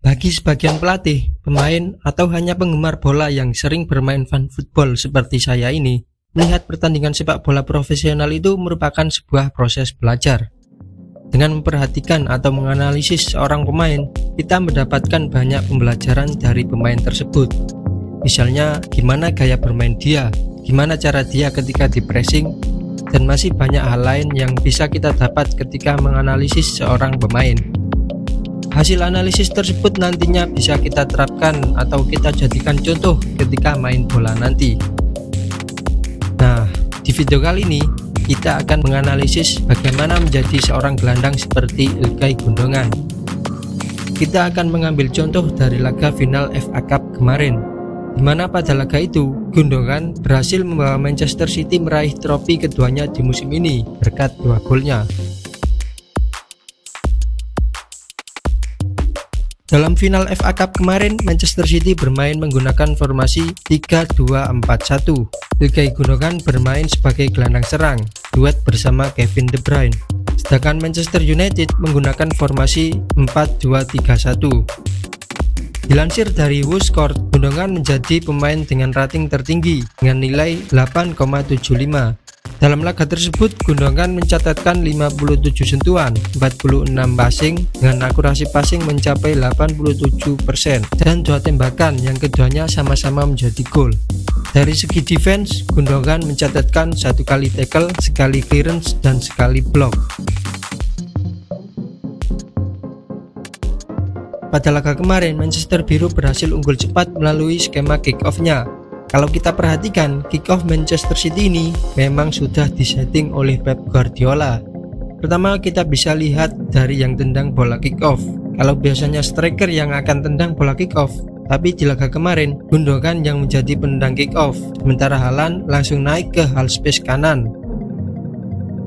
Bagi sebagian pelatih, pemain, atau hanya penggemar bola yang sering bermain fan football seperti saya ini, melihat pertandingan sepak bola profesional itu merupakan sebuah proses belajar. Dengan memperhatikan atau menganalisis seorang pemain, kita mendapatkan banyak pembelajaran dari pemain tersebut. Misalnya, gimana gaya bermain dia, gimana cara dia ketika di pressing, dan masih banyak hal lain yang bisa kita dapat ketika menganalisis seorang pemain. Hasil analisis tersebut nantinya bisa kita terapkan atau kita jadikan contoh ketika main bola nanti. Nah, di video kali ini kita akan menganalisis bagaimana menjadi seorang gelandang seperti Ilkay Gundogan. Kita akan mengambil contoh dari laga final FA Cup kemarin, di mana pada laga itu Gundogan berhasil membawa Manchester City meraih trofi keduanya di musim ini berkat 2 golnya. Dalam final FA Cup kemarin, Manchester City bermain menggunakan formasi 3-2-4-1. Ilkay Gundogan bermain sebagai gelandang serang, duet bersama Kevin De Bruyne. Sedangkan Manchester United menggunakan formasi 4-2-3-1. Dilansir dari WhoScored, Gundogan menjadi pemain dengan rating tertinggi dengan nilai 8,75. Dalam laga tersebut, Gundogan mencatatkan 57 sentuhan, 46 passing dengan akurasi passing mencapai 87% dan 2 tembakan yang keduanya sama-sama menjadi gol. Dari segi defense, Gundogan mencatatkan 1 kali tackle, sekali clearance, dan sekali block. Pada laga kemarin, Manchester Biru berhasil unggul cepat melalui skema kick-off-nya. Kalau kita perhatikan, kick-off Manchester City ini memang sudah disetting oleh Pep Guardiola. Pertama, kita bisa lihat dari yang tendang bola kick-off. Kalau biasanya striker yang akan tendang bola kick-off, tapi di laga kemarin Gundogan yang menjadi penendang kick-off, sementara Haaland langsung naik ke half space kanan.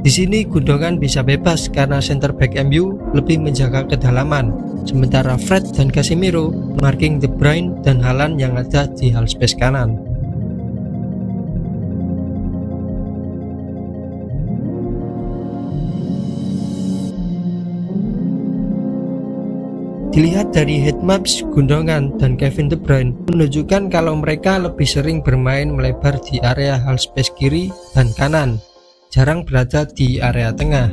Di sini Gundogan bisa bebas karena center back MU lebih menjaga kedalaman, sementara Fred dan Casemiro marking De Bruyne dan Haaland yang ada di half space kanan. Dilihat dari heatmaps, Gundogan dan Kevin De Bruyne menunjukkan kalau mereka lebih sering bermain melebar di area half space kiri dan kanan, jarang berada di area tengah.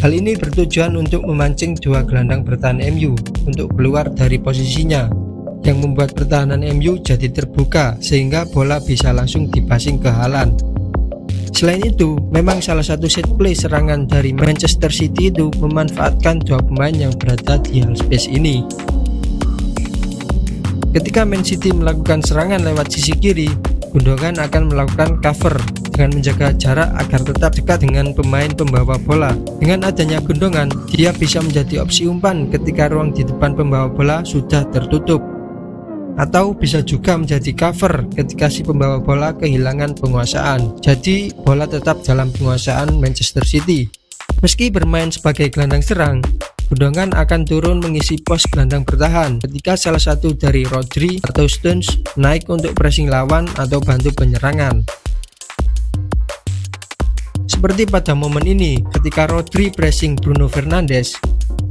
Hal ini bertujuan untuk memancing 2 gelandang bertahan MU untuk keluar dari posisinya, yang membuat pertahanan MU jadi terbuka sehingga bola bisa langsung dipassing ke Haaland. Selain itu, memang salah satu set play serangan dari Manchester City itu memanfaatkan 2 pemain yang berada di half space ini. Ketika Man City melakukan serangan lewat sisi kiri, Gundogan akan melakukan cover dengan menjaga jarak agar tetap dekat dengan pemain pembawa bola. Dengan adanya Gundogan, dia bisa menjadi opsi umpan ketika ruang di depan pembawa bola sudah tertutup, atau bisa juga menjadi cover ketika si pembawa bola kehilangan penguasaan. Jadi bola tetap dalam penguasaan Manchester City. Meski bermain sebagai gelandang serang, Gundogan akan turun mengisi pos gelandang bertahan ketika salah satu dari Rodri atau Stones naik untuk pressing lawan atau bantu penyerangan. Seperti pada momen ini, ketika Rodri pressing Bruno Fernandes,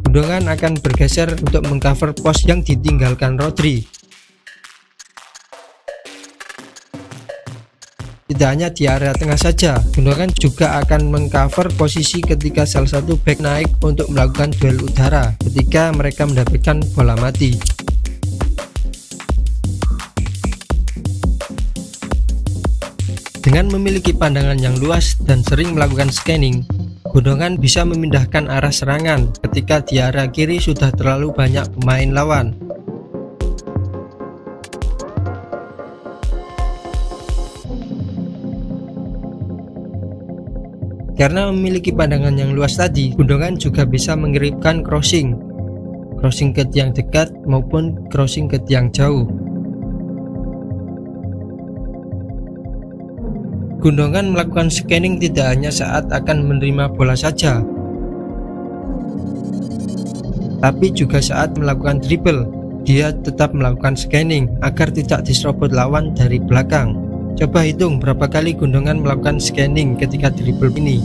Gundogan akan bergeser untuk mengcover pos yang ditinggalkan Rodri. Tidak hanya di area tengah saja, Gundogan juga akan mengcover posisi ketika salah satu back naik untuk melakukan duel udara ketika mereka mendapatkan bola mati. Dengan memiliki pandangan yang luas dan sering melakukan scanning, Gundogan bisa memindahkan arah serangan ketika di area kiri sudah terlalu banyak pemain lawan. Karena memiliki pandangan yang luas tadi, Gundogan juga bisa mengirimkan crossing ke tiang dekat maupun crossing ke tiang jauh. Gundogan melakukan scanning tidak hanya saat akan menerima bola saja, tapi juga saat melakukan dribble. Dia tetap melakukan scanning agar tidak diserobot lawan dari belakang. Coba hitung berapa kali Gundogan melakukan scanning ketika dribble ini.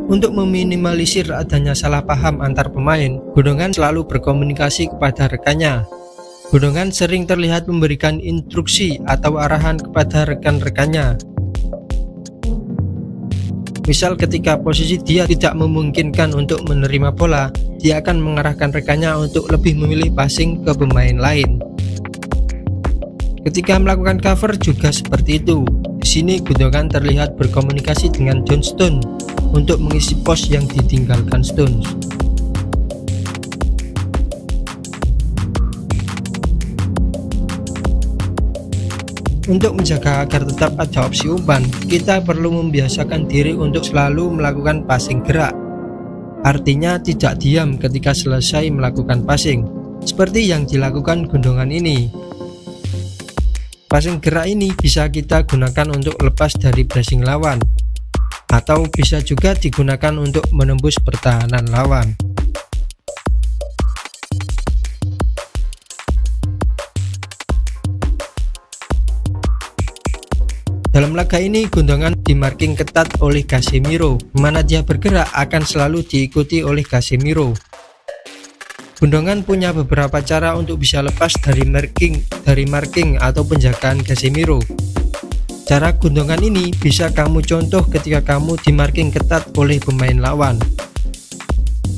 Untuk meminimalisir adanya salah paham antar pemain, Gundogan selalu berkomunikasi kepada rekannya. Gundogan sering terlihat memberikan instruksi atau arahan kepada rekan-rekannya. Misal ketika posisi dia tidak memungkinkan untuk menerima bola, dia akan mengarahkan rekannya untuk lebih memilih passing ke pemain lain. Ketika melakukan cover juga seperti itu. Di sini Gundogan terlihat berkomunikasi dengan John Stones untuk mengisi pos yang ditinggalkan Stones. Untuk menjaga agar tetap ada opsi umpan, kita perlu membiasakan diri untuk selalu melakukan passing gerak. Artinya tidak diam ketika selesai melakukan passing, seperti yang dilakukan Gundogan ini. Passing gerak ini bisa kita gunakan untuk lepas dari pressing lawan, atau bisa juga digunakan untuk menembus pertahanan lawan. Dalam laga ini Gundogan dimarking ketat oleh Casemiro, mana dia bergerak akan selalu diikuti oleh Casemiro. Gundogan punya beberapa cara untuk bisa lepas dari marking atau penjagaan Casemiro. Cara Gundogan ini bisa kamu contoh ketika kamu dimarking ketat oleh pemain lawan.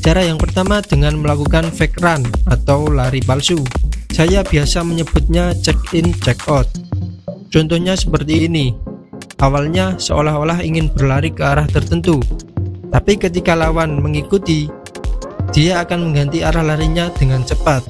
Cara yang pertama dengan melakukan fake run atau lari palsu. Saya biasa menyebutnya check in check out. Contohnya seperti ini. Awalnya seolah-olah ingin berlari ke arah tertentu, tapi ketika lawan mengikuti, dia akan mengganti arah larinya dengan cepat.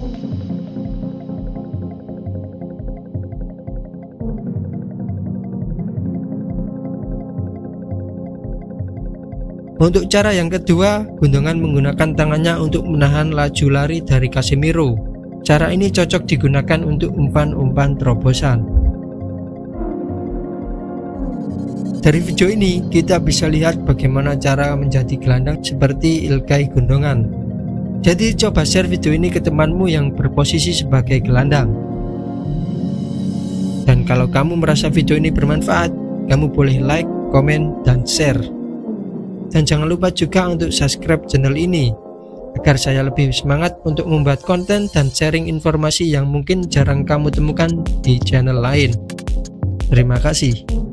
Untuk cara yang kedua, Gundogan menggunakan tangannya untuk menahan laju lari dari Casemiro. Cara ini cocok digunakan untuk umpan-umpan terobosan. Dari video ini kita bisa lihat bagaimana cara menjadi gelandang seperti Ilkay Gundogan. Jadi coba share video ini ke temanmu yang berposisi sebagai gelandang. Dan kalau kamu merasa video ini bermanfaat, kamu boleh like, komen, dan share. Dan jangan lupa juga untuk subscribe channel ini agar saya lebih semangat untuk membuat konten dan sharing informasi yang mungkin jarang kamu temukan di channel lain. Terima kasih.